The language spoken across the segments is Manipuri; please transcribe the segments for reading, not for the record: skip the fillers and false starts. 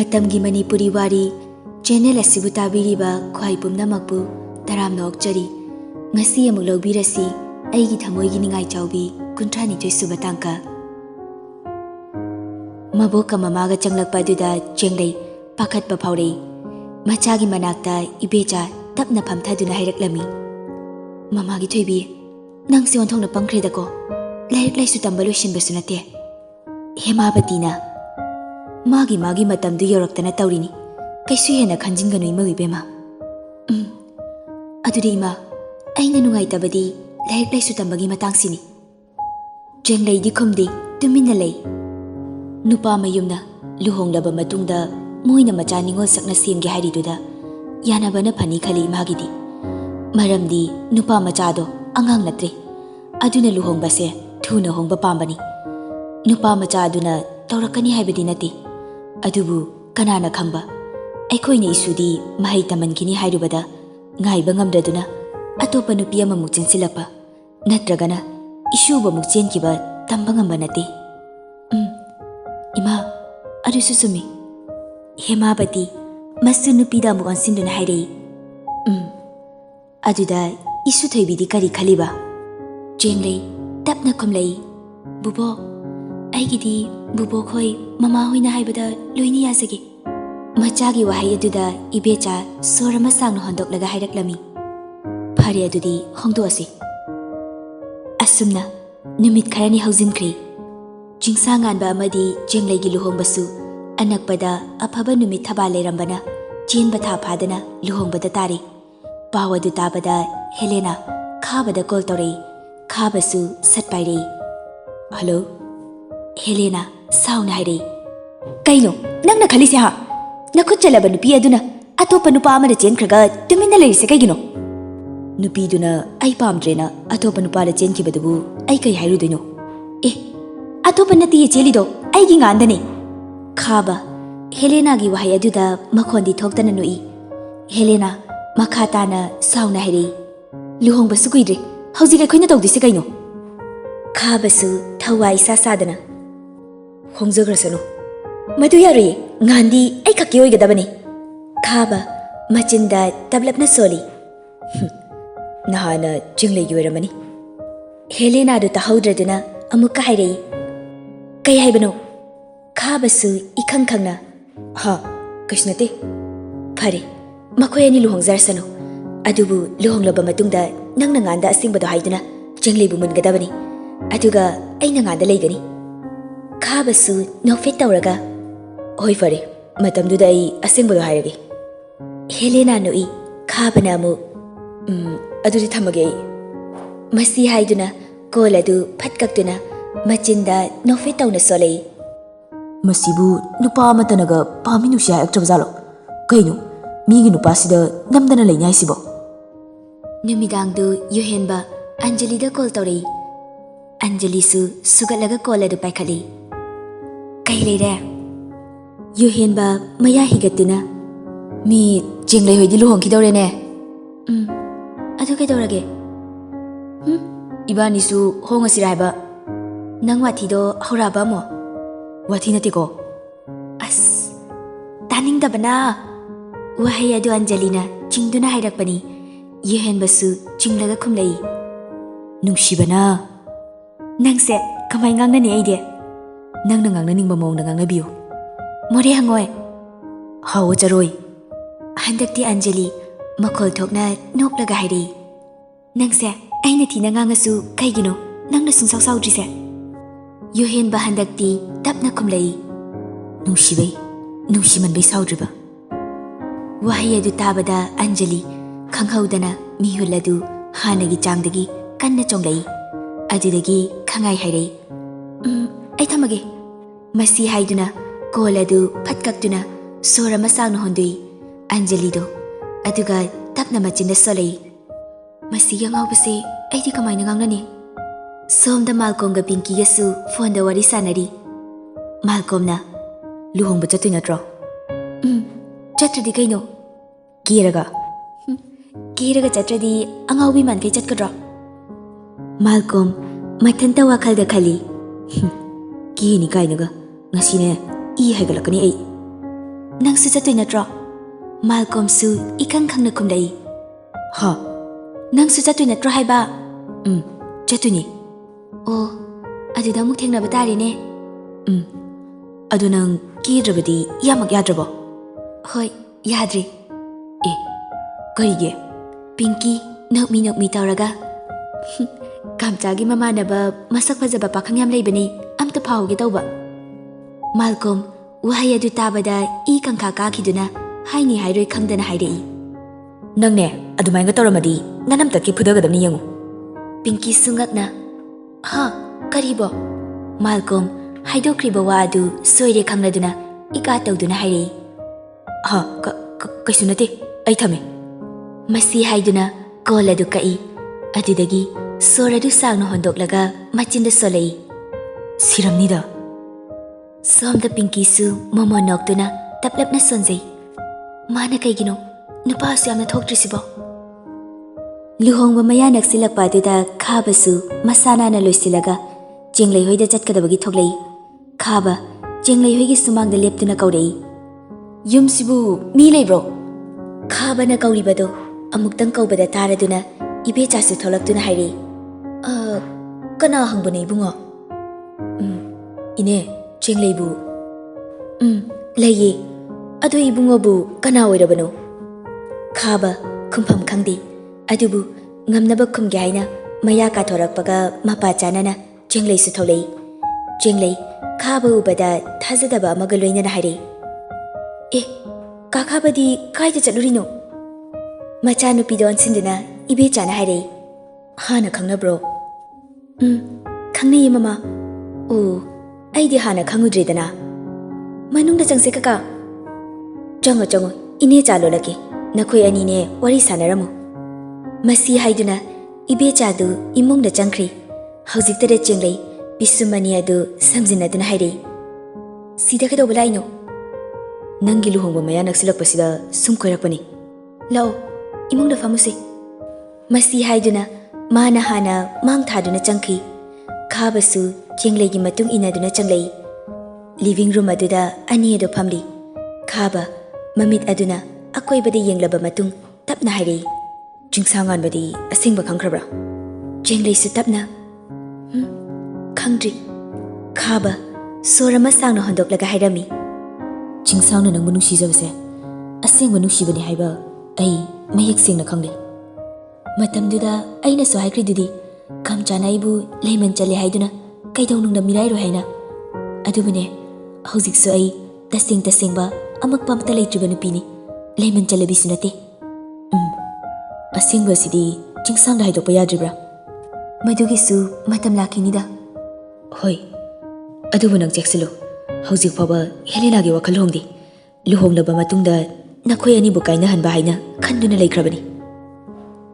Matamgi Manipuri Wari channel asibu tabiriba khwai pumnamakpu taramna okchari ngasi amuk lobirasi Eigi Thamoigi Ningaichaobi 32 suba tangka maboka mamaga changlakpa aduda chenglei pakhatpa phaurei machagi manakta ibecha tapna phamthaduna hairaklami mamagi thoibi nangse onthongna pangkhredako lairik laisu tamba loisinbasu nate hemabatina magi matamdu yoraktana taurini kaisu hena khanjinganu imawi bema adudi ima aina nungaitabadi lairik laisu tambagi matangsini chenglei di khumdi tumina lei nupa mayumna luhonglaba matungda moina macha ningol sakna semge hariduda yanabana phani khali magidi maramdi nupa machado angang natre aduna luhongbase thuna hongba pambani nupa machaduna taurakani haibadi nati adubu kanana khamba aikhoina isudi mahai tamankini hairubada ngaiba ngamdraduna atopa nupi ama muk chensilapa natragana isuba muk chenkiba tamba ngamba nati ima adusu sumi hemabati masu nupida muk ansinduna hairei aduda isu thoibidi kari khaliba chenglei tapna khumlei bubo aigidi bubo khoi mama hoina haibada loini yasage machagi wahai aduda ibecha sorama sangna hondoklaga hairaklami phare adudi hongdoasi asumna numit kharani haujinkri jingsanganba amadi chenglei gi luhongbasu anakpada aphaba numit thaba lerambana chenba tha phadana luhongbada tari pawadu tabada helena khabada call torei khabasu satpairei hello helena sauna hairei kaino nangna khalise ha nakut chalaba nupi aduna atopa nupa amada chenkhraga tumina lerise kaigino nupi duna ai pamdrena atopa nupa la chenkibadubu ai kai hairudoino atopa nati chelido ai gi ngandane khaba helena gi wahai aduda makhondi thoktana nui helena makhatana sauna hairei luhongbasu kuidre haujiga khoina tawdise kaino khabasu thawai sasadana hongjagrasano madu yare ngandi ai khakki oigadabani khaba machinda tablapna soli nahana jinglei yoramani helena du tahaudraduna amuka hairei kai haibano khabasu ikhang khangna ha krishnate phare makhoi ani luhongjarsano adubu luhonglaba matungda nangna nganda asingbado haiduna jinglei bu mungadabani aduga aina nganda leigani khabasu nofit tawraga hoi fare matamduda ai asingbado hairage helena noi khabana mu aduri thamage masi haiduna koladu phatkaktuna machinda nofit tawna solei masibu nupa matanaga paminu sha aktrabjalo kaino migi nupa sida namdana leinyai sibo numidangdu yuhenba anjali da call torei anjali su sugalaga call adu paikhali kai leire yuhenba maya higatuna mi jinglei hoidi luhong khidorene adu kai dorage ibani su honga siraiba nang wathido horaba mo wathi natiko as taning dabana wahai adu anjalina chingduna hairakpani yuhenbasu chinglaga khumlei nungshibana nangse kamai ngangnani aide nangna ngangna ningba mawna ngangna biu more hangoi hawo charoi handakti anjali makhol thokna noklaga hairei nangse aina thina ngangasu kaigino nangna sungsau saudrise yuhenba handakti tapna khumlei nungshibei nungsimanbai saudriba wahai adu tabada anjali khanghaudana mihuladu hanagi changdagi kanna chonglei adudagi khangai hairei ai thamage masi haiduna koladu phatkaktuna sorama sangna hondui anjali do aduga tapna machinda solei masi yangaubase aidi kamaina ngangnani somda malkomga pinki yasu phone da wari sanari malkomna luhongba chatui natro chatradi kaino kiraga chatradi angaubi man kai chatkadro malkom mathanta wakhalda khali kini kainaga ngasine i haigalakani ai ꯅꯪꯁꯨ ꯆꯠꯇꯣꯏ ꯅꯠꯇ꯭ꯔꯣ? ꯃꯥꯜꯀꯣꯝꯁꯨ ꯏꯈꯪ ꯈꯪꯅ ꯈꯨꯝꯂꯛꯏ꯫ ꯍ, ꯅꯪꯁꯨ ꯆꯠꯇꯣꯏ ꯅꯠꯇ꯭ꯔꯣ ꯍꯥꯏꯕ? ꯆꯠꯇꯣꯏꯅꯤ꯫ ꯑꯣ, ꯑꯗꯨꯗ ꯑꯃꯨꯛ ꯊꯦꯡꯅꯕ ꯇꯥꯔꯦꯅꯦ꯫ ꯑꯗꯨ ꯅꯪ ꯀꯦꯗ꯭ꯔꯕꯗꯤ ꯌꯥꯝꯃꯛ ꯌꯥꯗ꯭ꯔꯕꯣ? ꯍꯣꯏ, ꯌꯥꯗ꯭ꯔꯤ꯫ ꯑꯦ, ꯀꯔꯤꯒꯤ? ꯄꯤꯡꯀꯤ ꯅꯣꯛꯃꯤ ꯇꯧꯔꯒ ꯀꯥꯝꯆꯥꯒꯤ ꯃꯃꯥꯟꯅꯕ ꯃꯁꯛ ꯐꯖꯕ ꯄꯥꯈꯪ ꯌꯥꯝ ꯂꯩꯕꯅꯤ, ꯑꯝꯇ ꯐꯥꯎꯒꯦ ꯇꯧꯕ꯫ ꯃꯥꯜꯀꯣꯝ ꯋꯥꯍꯩ ꯑꯗꯨ ꯇꯥꯕꯗ ꯏ ꯀꯪꯈꯥ ꯀꯥꯈꯤꯗꯨꯅ ꯍꯥꯏꯅꯤ ꯍꯥꯏꯔꯣꯏ ꯈꯪꯗꯅ ꯍꯥꯏꯔꯛꯏ꯫ ꯅꯪꯅꯦ ꯑꯗꯨꯃꯥꯏꯅ ꯇꯧꯔꯝꯃꯗꯤ ꯅꯅꯝꯇꯛꯀꯤ ꯐꯨꯗꯒꯗꯕꯅꯤ ꯌꯦꯡꯉꯨ꯫ ꯄꯤꯡꯀꯤꯁꯨ ꯉꯛꯅ ꯍꯥ, ꯀꯔꯤꯕꯣ? ꯃꯥꯜꯀꯣꯝ ꯍꯥꯏꯗꯣꯛꯈ꯭ꯔꯤꯕ ꯋꯥ ꯑꯗꯨ ꯁꯣꯏꯔꯦ ꯈꯪꯂꯗꯨꯅ ꯏꯀꯥ ꯇꯧꯗꯨꯅ ꯍꯥꯏꯔꯛꯏ꯫ ꯍꯥ, ꯀꯩꯁꯨ ꯅꯠꯇꯦ, ꯑꯩ ꯊꯝꯃꯦ꯫ ꯃꯁꯤ ꯍꯥꯏꯗꯨꯅ ꯀꯣꯜ ꯑꯗꯨ ꯀꯛꯏ꯫ ꯑꯗꯨꯗꯒꯤ ꯁꯣꯔ ꯑꯗꯨ ꯁꯥꯡꯅ ꯍꯣꯟꯗꯣꯛꯂꯒ ꯃꯆꯤꯟꯗ ꯁꯣꯜꯂꯛꯏ꯫ ꯁꯤꯔꯝꯅꯤꯗ꯫ ꯁꯣꯝꯗ ꯄꯤꯡꯀꯤꯁꯨ ꯃꯣꯃꯣꯟ ꯅꯣꯛꯇꯨꯅ ꯇꯞꯂꯞꯅ ꯁꯣꯟꯖꯩ꯫ ꯃꯥꯅ ꯀꯩꯒꯤꯅꯣ ꯅꯨꯄꯥꯁꯨ ꯌꯥꯝꯅ ꯊꯣꯛꯇ꯭ꯔꯤꯁꯤꯕꯣ? ꯂꯨꯍꯣꯡꯕ ꯃꯌꯥ ꯅꯛꯁꯤꯜꯂꯛꯄ ꯑꯗꯨꯗ ꯈꯥꯕꯁꯨ ꯃꯁꯥ ꯅꯥꯟꯅ ꯂꯣꯏꯁꯤꯜꯂꯒ ꯆꯦꯡꯂꯩꯍꯣꯏꯗ ꯆꯠꯀꯗꯕꯒꯤ ꯊꯣꯛꯂꯛꯏ꯫ ꯈꯥꯕ ꯆꯦꯡꯂꯩꯍꯣꯏꯒꯤ ꯁꯨꯃꯥꯡꯗ ꯂꯦꯞꯇꯨꯅ ꯀꯧꯔꯛꯏ꯫ ꯌꯨꯝꯁꯤꯕꯨ ꯃꯤ ꯂꯩꯕ꯭ꯔꯣ? ꯈꯥꯕꯅ ꯀꯧꯔꯤꯕꯗꯣ ꯑꯃꯨꯛꯇꯪ ꯀꯧꯕꯗ ꯇꯥꯔꯗꯨꯅ ꯏꯕꯦꯆꯥꯁꯨ ꯊꯣꯛꯂꯛꯇꯨꯅ ꯍꯥꯏꯔꯛꯏ꯫ ꯀꯅꯥ ꯍꯪꯕꯅꯦ ꯏꯕꯨꯡꯉꯣ? ꯏꯅꯦ, ꯆꯦꯡꯂꯩꯕꯨ ꯂꯩꯌꯦ꯫ ꯑꯗꯣ ꯏꯕꯨꯡꯉꯣꯕꯨ ꯀꯅꯥ ꯑꯣꯏꯔꯕꯅꯣ? ꯈꯥꯕ ꯈꯨꯝꯐꯝ ꯈꯪꯗꯦ, ꯑꯗꯨꯕꯨ ꯉꯝꯅꯕ ꯈꯨꯝꯒꯦ ꯍꯥꯏꯅ ꯃꯌꯥ ꯀꯥꯊꯣꯔꯛꯄꯒ ꯃꯄꯥ ꯆꯥꯅꯅ ꯆꯦꯡꯂꯩꯁꯨ ꯊꯣꯛꯂꯛꯏ꯫ ꯆꯦꯡꯂꯩ ꯈꯥꯕ ꯎꯕꯗ ꯊꯥꯖꯗꯕ ꯑꯃꯒ ꯂꯣꯏꯅꯅ ꯍꯥꯏꯔꯛꯏ꯫ ꯑꯦ, ꯀꯥ ꯈꯥꯕꯗꯤ ꯀꯥꯏꯗ ꯆꯠꯂꯨꯔꯤꯅꯣ? ꯃꯆꯥꯅꯨꯄꯤꯗ ꯑꯣꯟꯁꯤꯟꯗꯨꯅ ꯏꯕꯦꯆꯥꯅ ꯍꯥꯏꯔꯛꯏ꯫ ꯍꯥꯟꯅ ꯈꯪꯅꯕ꯭ꯔꯣ? ꯈꯪꯅꯩꯌꯦ ꯃꯃꯥ꯫ ꯑꯣ, ꯑꯩꯗꯤ ꯍꯥꯟꯅ ꯈꯪꯉꯨꯗ꯭ꯔꯦꯗꯅ꯫ ꯃꯅꯨꯡꯗ ꯆꯪꯁꯦ ꯀꯀꯥ꯫ ꯆꯪꯉꯣ, ꯏꯅꯦ ꯆꯥ ꯂꯣꯜꯂꯛꯀꯦ, ꯅꯈꯣꯏ ꯑꯅꯤꯅꯦ ꯋꯥꯔꯤ ꯁꯥꯟꯅꯔꯝꯃꯨ꯫ ꯃꯁꯤ ꯍꯥꯏꯗꯨꯅ ꯏꯕꯦꯆꯥꯗꯨ ꯏꯃꯨꯡꯗ ꯆꯪꯈ꯭ꯔꯤ꯫ ꯍꯧꯖꯤꯛꯇꯗ ꯆꯦꯡꯂꯩ ꯄꯤꯁꯨꯝ ꯑꯅꯤ ꯑꯗꯨ ꯁꯝꯖꯤꯟꯅꯗꯨꯅ ꯍꯥꯏꯔꯛꯏ꯫ ꯁꯤꯗ ꯀꯩꯗꯧꯕ ꯂꯥꯛꯏꯅꯣ? ꯅꯪꯒꯤ ꯂꯨꯍꯣꯡꯕ ꯃꯌꯥ ꯅꯛꯁꯤꯜꯂꯛꯄꯁꯤꯗ ꯁꯨꯝ ꯀꯣꯏꯔꯛꯄꯅꯤ꯫ ꯂꯥꯛꯑꯣ, ꯏꯃꯨꯡꯗ ꯐꯝꯃꯨꯁꯦ꯫ ꯃꯁꯤ ꯍꯥꯏꯗꯨꯅ ꯃꯥꯅ ꯍꯥꯟꯅ ꯃꯥꯡ ꯊꯥꯗꯨꯅ ꯆꯪꯈꯤ꯫ ꯈꯥꯕꯁꯨ ꯆꯦꯡꯂꯩꯒꯤ ꯃꯇꯨꯡ ꯏꯟꯅꯗꯨꯅ ꯆꯪꯂꯛꯏ꯫ ꯂꯤꯚꯤꯡ ꯔꯨꯝ ꯑꯗꯨꯗ ꯑꯅꯤ ꯑꯗꯨ ꯐꯝꯂꯤ꯫ ꯈꯥꯕ ꯃꯃꯤꯠ ꯑꯗꯨꯅ ꯑꯀꯣꯏꯕꯗ ꯌꯦꯡꯂꯕ ꯃꯇꯨꯡ ꯇꯞꯅ ꯍꯥꯏꯔꯛꯏ꯫ ꯆꯤꯡꯁꯥꯡꯉꯥꯟꯕꯗꯤ ꯑꯁꯦꯡꯕ ꯈꯪꯈ꯭ꯔꯕ꯭ꯔꯥ? ꯆꯦꯡꯂꯩꯁꯨ ꯇꯞꯅ ꯈꯪꯗ꯭ꯔꯤ꯫ ꯈꯥꯕ ꯁꯣꯔ ꯑꯃ ꯁꯥꯡꯅ ꯍꯣꯟꯗꯣꯛꯂꯒ ꯍꯥꯏꯔꯝꯃꯤ꯫ ꯆꯤꯡꯁꯥꯡꯅ ꯅꯪꯕꯨ ꯅꯨꯡꯁꯤꯖꯕꯁꯦ ꯑꯁꯦꯡꯕ ꯅꯨꯡꯁꯤꯕꯅꯤ ꯍꯥꯏꯕ ꯑꯩ ꯃꯌꯦꯛ ꯁꯦꯡꯅ ꯈꯪꯂꯦ꯫ ꯃꯇꯝꯗꯨꯗ ꯑꯩꯅꯁꯨ ꯍꯥꯏꯈ꯭ꯔꯤꯗꯨꯗꯤ ꯀꯝꯆꯥꯅ ꯑꯩꯕꯨ ꯂꯩꯃꯟ ꯆꯠꯂꯦ ꯍꯥꯏꯗꯨꯅ ꯀꯩꯗꯧꯅꯨꯡꯗ ꯃꯤꯔꯥꯏꯔꯣꯏ ꯍꯥꯏꯅ꯫ ꯑꯗꯨꯕꯨꯅꯦ, ꯍꯧꯖꯤꯛꯁꯨ ꯑꯩ ꯇꯁꯦꯡꯕ ꯑꯃꯛꯄ ꯑꯝꯇ ꯂꯩꯇ꯭ꯔꯤꯕ ꯅꯨꯄꯤꯅꯤ, ꯂꯩꯃꯟ ꯆꯠꯂꯕꯤꯁꯨ ꯅꯠꯇꯦ꯫ ꯑꯁꯦꯡꯕꯁꯤꯗꯤ ꯆꯤꯡꯁꯥꯡꯗ ꯍꯥꯏꯗꯣꯛꯄ ꯌꯥꯗ꯭ꯔꯤꯕ꯭ꯔꯥ? ꯃꯗꯨꯒꯤꯁꯨ ꯃꯇꯝ ꯂꯥꯛꯈꯤꯅꯤꯗ꯫ ꯍꯣꯏ, ꯑꯗꯨꯕꯨ ꯅꯪ ꯆꯦꯛꯁꯤꯜꯂꯨ, ꯍꯧꯖꯤꯛ ꯐꯥꯎꯕ ꯍꯦꯂꯦꯅꯥꯒꯤ ꯋꯥꯈꯜ ꯍꯣꯡꯗꯦ꯫ ꯂꯨꯍꯣꯡꯂꯕ ꯃꯇꯨꯡꯗ ꯅꯈꯣꯏ ꯑꯅꯤꯕꯨ ꯀꯥꯏꯅꯍꯟꯕ ꯍꯥꯏꯅ ꯈꯟꯗꯨꯅ ꯂꯩꯈ꯭ꯔꯕꯅꯤ꯫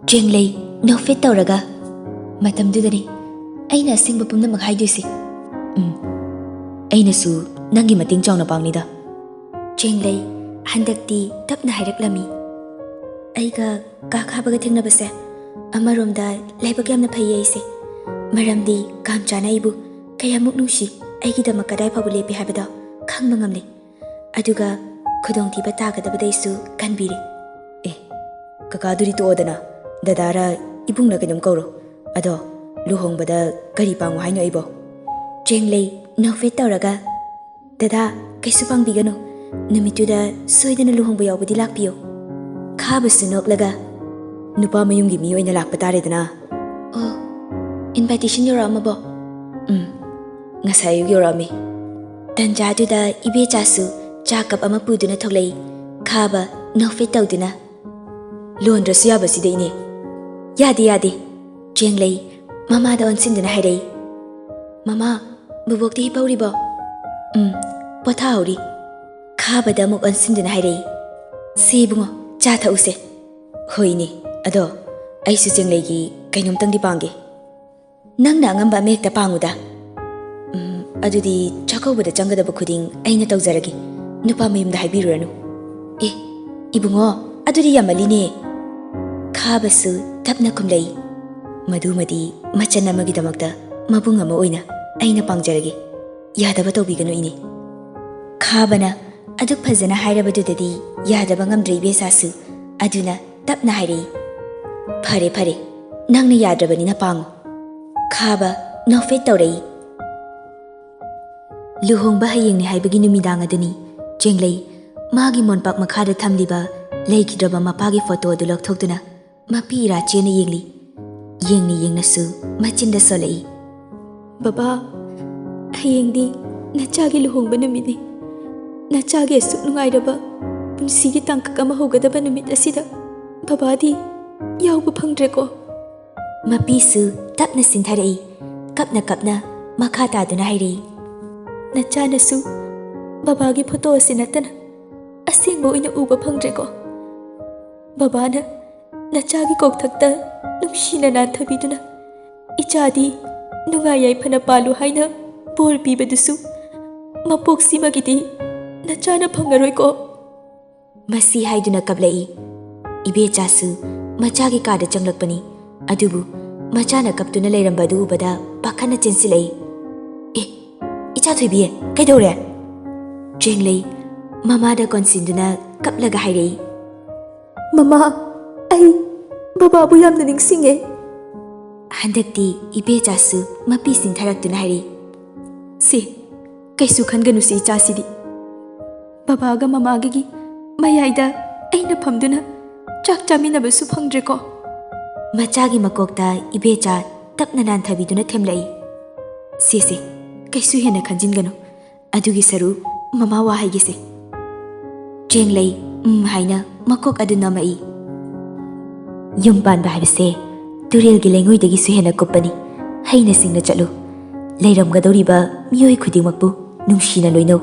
ꯆꯦꯡꯂꯩ ꯅꯣꯛꯐꯦꯠ ꯇꯧꯔꯒ ꯃꯇꯝꯗꯨꯗꯅꯤ ꯑꯩꯅ ꯑꯁꯦꯡꯕ ꯄꯨꯝꯅꯃꯛ ꯍꯥꯏꯗꯣꯏꯁꯤ꯫ ꯑꯩꯅꯁꯨ ꯅꯪꯒꯤ ꯃꯇꯦꯡ ꯆꯥꯎꯅ ꯄꯥꯡꯅꯤꯗ꯫ ꯆꯦꯡꯂꯩ ꯍꯟꯗꯛꯇꯤ ꯇꯞꯅ ꯍꯥꯏꯔꯛꯂꯝꯃꯤ꯫ ꯑꯩꯒ ꯀꯥ ꯈꯥꯕꯒ ꯊꯦꯡꯅꯕꯁꯦ ꯑꯃꯔꯣꯝꯗ ꯂꯥꯏꯕꯛ ꯌꯥꯝꯅ ꯐꯩꯌꯦ ꯑꯩꯁꯦ, ꯃꯔꯝꯗꯤ ꯀꯥꯝꯆꯥꯅ ꯑꯩꯕꯨ ꯀꯌꯥꯃꯨꯛ ꯅꯨꯡꯁꯤ, ꯑꯩꯒꯤꯗꯃꯛ ꯀꯗꯥꯏ ꯐꯥꯎꯕ ꯂꯦꯞꯄꯤ ꯍꯥꯏꯕꯗꯣ ꯈꯪꯕ ꯉꯝꯂꯦ꯫ ꯑꯗꯨꯒ ꯈꯨꯗꯣꯡꯊꯤꯕ ꯇꯥꯒꯗꯕꯗꯩꯁꯨ ꯀꯟꯕꯤꯔꯤ꯫ ꯑꯦ, ꯀꯀꯥꯗꯨꯗꯤ ꯇꯣꯛꯑꯣꯗꯅ, ꯗꯗꯥꯔ ꯏꯕꯨꯡꯅ ꯀꯩꯅꯣꯝ ꯀꯧꯔꯣ꯫ ꯑꯗꯣ ꯂꯨꯍꯣꯡꯕꯗ ꯀꯔꯤ ꯄꯥꯡꯉꯣ ꯍꯥꯏꯅꯣ ꯑꯩꯕꯣ? ꯆꯦꯡꯂꯩ ꯅꯣꯛꯐꯦꯠ ꯇꯧꯔꯒ ꯗꯗꯥ ꯀꯩꯁꯨ ꯄꯥꯡꯕꯤꯒꯅꯨ, ꯅꯨꯃꯤꯠꯇꯨꯗ ꯁꯣꯏꯗꯅ ꯂꯨꯍꯣꯡꯕ ꯌꯥꯎꯕꯗꯤ ꯂꯥꯛꯄꯤꯌꯨ꯫ ꯈꯥꯕꯁꯨ ꯅꯣꯛꯂꯒ ꯅꯨꯄꯥ ꯃꯌꯨꯝꯒꯤ ꯃꯤ ꯑꯣꯏꯅ ꯂꯥꯛꯄ ꯇꯥꯔꯦꯗꯅ꯫ ꯑꯣ, ꯏꯟꯚꯥꯏꯇꯦꯁꯟ ꯌꯧꯔꯛꯑꯝꯃꯕꯣ? ꯉꯁꯥꯏ ꯑꯌꯨꯛ ꯌꯧꯔꯛꯑꯝꯃꯤ꯫ ꯇꯟꯖꯥꯗꯨꯗ ꯏꯕꯦꯆꯥꯁꯨ ꯆꯥ ꯀꯞ ꯑꯃ ꯄꯨꯗꯨꯅ ꯊꯣꯛꯂꯛꯏ꯫ ꯈꯥꯕ ꯅꯣꯛꯐꯦꯠ ꯇꯧꯗꯨꯅ ꯂꯣꯟꯗ꯭ꯔꯁꯨ ꯌꯥꯕꯁꯤꯗ ꯏꯅꯦ꯫ ꯌꯥꯗꯦ, ꯆꯦꯡꯂꯩ ꯃꯃꯥꯗ ꯑꯣꯟꯁꯤꯟꯗꯨꯅ ꯍꯥꯏꯔꯛꯏ꯫ ꯃꯃꯥ, ꯕꯨꯕꯣꯛꯇꯤ ꯍꯤꯞꯍꯧꯔꯤꯕꯣ? ꯄꯣꯊꯥꯍꯧꯔꯤ꯫ ꯈꯥꯕꯗ ꯑꯃꯨꯛ ꯑꯣꯟꯁꯤꯟꯗꯨꯅ ꯍꯥꯏꯔꯛꯏ꯫ ꯁꯤ ꯏꯕꯨꯡꯉꯣ, ꯆꯥ ꯊꯛꯎꯁꯦ꯫ ꯍꯣꯏꯅꯦ, ꯑꯗꯣ ꯑꯩꯁꯨ ꯆꯦꯡꯂꯩꯒꯤ ꯀꯩꯅꯣꯝꯇꯪꯗꯤ ꯄꯥꯡꯒꯦ꯫ ꯅꯪꯅ ꯑꯉꯝꯕ ꯑꯃ ꯍꯦꯛꯇ ꯄꯥꯡꯉꯨꯗ꯫ ꯑꯗꯨꯗꯤ ꯆꯥꯛꯀꯧꯕꯗ ꯆꯪꯒꯗꯕ ꯈꯨꯗꯤꯡ ꯑꯩꯅ ꯇꯧꯖꯔꯒꯦ, ꯅꯨꯄꯥ ꯃꯌꯨꯝꯗ ꯍꯥꯏꯕꯤꯔꯨꯔꯅꯨ꯫ ꯑꯦ ꯏꯕꯨꯡꯉꯣ, ꯑꯗꯨꯗꯤ ꯌꯥꯝꯃꯜꯂꯤꯅꯦ꯫ ꯈꯥꯕꯁꯨ ꯇꯞꯅ ꯈꯨꯝꯂꯛꯏ꯫ ꯃꯗꯨꯃꯗꯤ ꯃꯆꯟ ꯑꯃꯒꯤꯗꯃꯛꯇ ꯃꯕꯨꯡ ꯑꯃ ꯑꯣꯏꯅ ꯑꯩꯅ ꯄꯥꯡꯖꯔꯒꯦ, ꯌꯥꯗꯕ ꯇꯧꯕꯤꯒꯅꯨ ꯏꯅꯦ꯫ ꯈꯥꯕꯅ ꯑꯗꯨꯛ ꯐꯖꯅ ꯍꯥꯏꯔꯕꯗꯨꯗꯗꯤ ꯌꯥꯗꯕ ꯉꯝꯗ꯭ꯔꯦ ꯏꯕꯦꯆꯥꯁꯨ ꯑꯗꯨꯅ ꯇꯞꯅ ꯍꯥꯏꯔꯛꯏ ꯐꯔꯦ ꯐꯔꯦ ꯅꯪꯅ ꯌꯥꯗ꯭ꯔꯕꯅꯤꯅ ꯄꯥꯡꯉꯣ ꯈꯥꯕ ꯅꯣꯐꯦꯠ ꯇꯧꯔꯛꯏ ꯂꯨꯍꯣꯡꯕ ꯍꯌꯦꯡꯅꯤ ꯍꯥꯏꯕꯒꯤ ꯅꯨꯃꯤꯗꯥꯡ ꯑꯗꯨꯅꯤ ꯆꯦꯡꯂꯩ ꯃꯥꯒꯤ ꯃꯣꯟꯄꯥꯛ ꯃꯈꯥꯗ ꯊꯝꯂꯤꯕ ꯂꯩꯈꯤꯗ꯭ꯔꯕ ꯃꯄꯥꯒꯤ ꯐꯣꯇꯣ ꯑꯗꯨ ꯂꯧꯊꯣꯛꯇꯨꯅ ꯃꯄꯤ ꯏꯔꯥ ꯆꯦꯅ ꯌꯦꯡꯂꯤ ꯌꯦꯡꯅꯤ ꯌꯦꯡꯅꯁꯨ ꯃꯆꯤꯟꯗ ꯁꯣꯜꯂꯛꯏ ꯕꯕꯥ ꯍꯌꯦꯡꯗꯤ ꯅꯆꯥꯒꯤ ꯂꯨꯍꯣꯡꯕ ꯅꯨꯃꯤꯠꯅꯤ ꯅꯆꯥꯒꯤ ꯑꯁꯨꯛ ꯅꯨꯡꯉꯥꯏꯔꯕ ꯄꯨꯟꯁꯤꯒꯤ ꯇꯥꯡꯀꯛ ꯑꯃ ꯍꯧꯒꯗꯕ ꯅꯨꯃꯤꯠ ꯑꯁꯤꯗ ꯕꯕꯥꯗꯤ ꯌꯥꯎꯕ ꯐꯪꯗ꯭ꯔꯦꯀꯣ ꯃꯄꯤꯁꯨ ꯇꯞꯅ ꯁꯤꯡꯊꯔꯛꯏ ꯀꯞꯅ ꯀꯞꯅ ꯃꯈꯥ ꯇꯥꯗꯨꯅ ꯍꯥꯏꯔꯛꯏ ꯅꯆꯥꯅꯁꯨ ꯕꯕꯥꯒꯤ ꯐꯣꯇꯣ ꯑꯁꯤ ꯅꯠꯇꯅ ꯑꯁꯦꯡꯕ ꯑꯣꯏꯅ ꯎꯕ ꯐꯪꯗ꯭ꯔꯦꯀꯣ ꯕꯕꯥꯅ ꯅꯆꯥꯒꯤ ꯀꯣꯛꯊꯛꯇ ꯅꯨꯡꯁꯤꯅ ꯅꯥꯟꯊꯕꯤꯗꯨꯅ ꯏꯆꯥꯗꯤ ꯅꯨꯡꯉꯥꯏ ꯌꯥꯏꯐꯅ ꯄꯥꯜꯂꯨ ꯍꯥꯏꯅ ꯕꯣꯔ ꯄꯤꯕꯗꯨꯁꯨ ꯃꯄꯣꯛꯁꯤꯃꯒꯤꯗꯤ ꯅꯆꯥꯅ ꯐꯪꯉꯔꯣꯏꯀꯣ ꯃꯁꯤ ꯍꯥꯏꯗꯨꯅ ꯀꯞꯂꯛꯏ ꯏꯕꯦꯆꯥꯁꯨ ꯃꯆꯥꯒꯤ ꯀꯥꯗ ꯆꯪꯂꯛꯄꯅꯤ ꯑꯗꯨꯕꯨ ꯃꯆꯥꯅ ꯀꯞꯇꯨꯅ ꯂꯩꯔꯝꯕ ꯑꯗꯨ ꯎꯕꯗ ꯄꯥꯈꯠꯅ ꯆꯦꯟꯁꯤꯜꯂꯛꯏ ꯑꯦ ꯏꯆꯥ ꯊꯣꯏꯕꯤ ꯀꯩꯗꯧꯔꯦ ꯆꯦꯡꯂꯩ ꯃꯃꯥꯗ ꯀꯣꯟꯁꯤꯟꯗꯨꯅ ꯀꯞꯂꯒ ꯍꯥꯏꯔꯛꯏ ꯃꯃꯥ ꯑꯩ ꯕꯕꯥꯕꯨ ꯌꯥꯝꯅ ꯅꯤꯡꯁꯤꯡꯉꯦ ꯍꯟꯗꯛꯇꯤ ꯏꯕꯦꯆꯥꯁꯨ ꯃꯄꯤ ꯁꯤꯡꯊꯔꯛꯇꯨꯅ ꯍꯥꯏꯔꯛꯏ ꯁꯤ ꯀꯩꯁꯨ ꯈꯟꯒꯅꯨꯁꯤ ꯏꯆꯥꯁꯤꯗꯤ ꯕꯕꯥꯒ ꯃꯃꯥꯒꯤ ꯃꯌꯥꯏꯗ ꯑꯩꯅ ꯐꯝꯗꯨꯅ ꯆꯥꯛ ꯆꯥꯃꯤꯟꯅꯕꯁꯨ ꯐꯪꯗ꯭ꯔꯦꯀꯣ ꯃꯆꯥꯒꯤ ꯃꯀꯣꯛꯇ ꯏꯕꯦꯆꯥ ꯇꯞꯅ ꯅꯥꯟꯊꯕꯤꯗꯨꯅ ꯊꯦꯝꯂꯛꯏ ꯁꯤꯁꯦ ꯀꯩꯁꯨ ꯍꯦꯟꯅ ꯈꯟꯖꯤꯟꯒꯅꯨ ꯑꯗꯨꯒꯤ ꯁꯔꯨꯛ ꯃꯃꯥ ꯋꯥꯍꯩꯒꯤꯁꯦ ꯆꯦꯡꯂꯩ ꯍꯥꯏꯅ ꯃꯀꯣꯛ ꯑꯗꯨ ꯅꯝꯃꯛꯏ ꯌꯨꯝ ꯄꯥꯟꯕ ꯍꯥꯏꯕꯁꯦ ꯇꯨꯔꯦꯜꯒꯤ ꯂꯩꯉꯣꯏꯗꯒꯤꯁꯨ ꯍꯦꯟꯅ ꯀꯨꯞꯄꯅꯤ ꯍꯩꯅ ꯁꯤꯡꯅ ꯆꯠꯂꯨ ꯂꯩꯔꯝꯒꯗꯧꯔꯤꯕ ꯃꯤꯑꯣꯏ ꯈꯨꯗꯤꯡꯃꯛꯄꯨ ꯅꯨꯡꯁꯤꯅ ꯂꯣꯏꯅꯧ